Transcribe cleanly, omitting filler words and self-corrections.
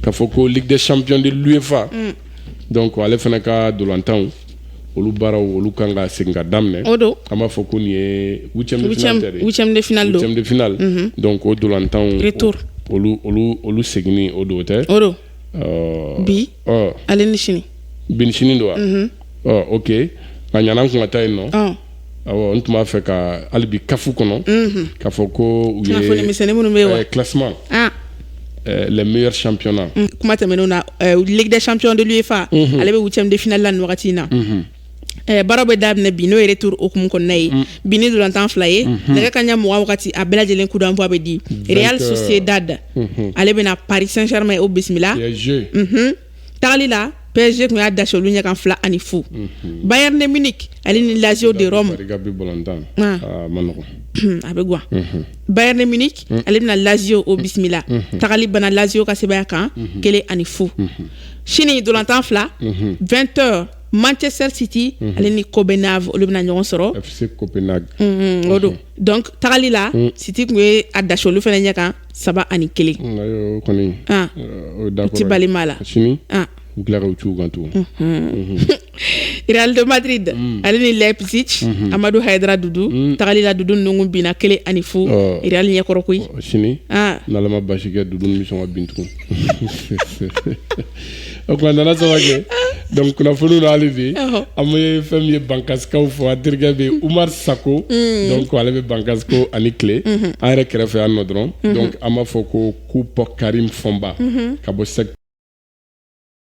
k'a fɔ ko Ligue des champions de l'UEFA donc ale fana ka dolantanw olu baaraw olu kan ka segin ka daminɛ an b'a fɔ ko nin ye huitième de finale donc o dolantanw retour olu seginni o do tɛ bi ale ni sini do wa ok nka ɲanan kun ka taa yen nɔ awɔ n tun b'a fɛ ka hali bi kafu kɔnɔ k'a fɔ ko u ye classement les meilleurs championnats kuma tɛmɛnenw na Ligue des champions de l'UEFA ale bɛ huitième de finale la nin wagati in na baaraw bɛ daminɛ bi n'o ye retour hukumu kɔnɔna ye bi ni dolantan 2 ye nɛgɛ kanɲɛ 20 wagati a bɛɛ lajɛlen coup d'envoi bɛ di Real Sociedad ale bɛna Paris Saint-Germain o bisimila tagali la PSG kun y'a dasi olu ɲɛkan 2-0 Bayern de Munich ale ni Lazio de Rome a bɛ guwa Bayern de Munich ale bɛna Lazio o bisimila tagali bana Lazio ka sebaya kan 1-0 sini dolantan 2 20h Manchester City ale ni Copenhague olu bɛna ɲɔgɔn sɔrɔ FC Copenhague o don donc tagali la City kun ye a dasi olu fana ɲɛkan 3-1 ayo kɔni o d'accord ti bali ma la sini Glare uchu gantu. Real de Madrid ale ni Leipzig Amadou Haidara Dudu tagali la Dudu nungu bina 1-0 Real ɲɛ kɔrɔ koyi sini nalama basi kɛ Dudu mi sɔn ka bintu o kuma nana sɔrɔ donc kunnafoni na hali bi an bɛ fɛn min ye bankasikaw fɔ a terikɛ bɛ Umar Sako donc ale bɛ bankasiko ani tile an yɛrɛ kɛrɛfɛ yan nɔ dɔrɔn donc an b'a fɔ ko Coupe Karim Fomba ka bɔ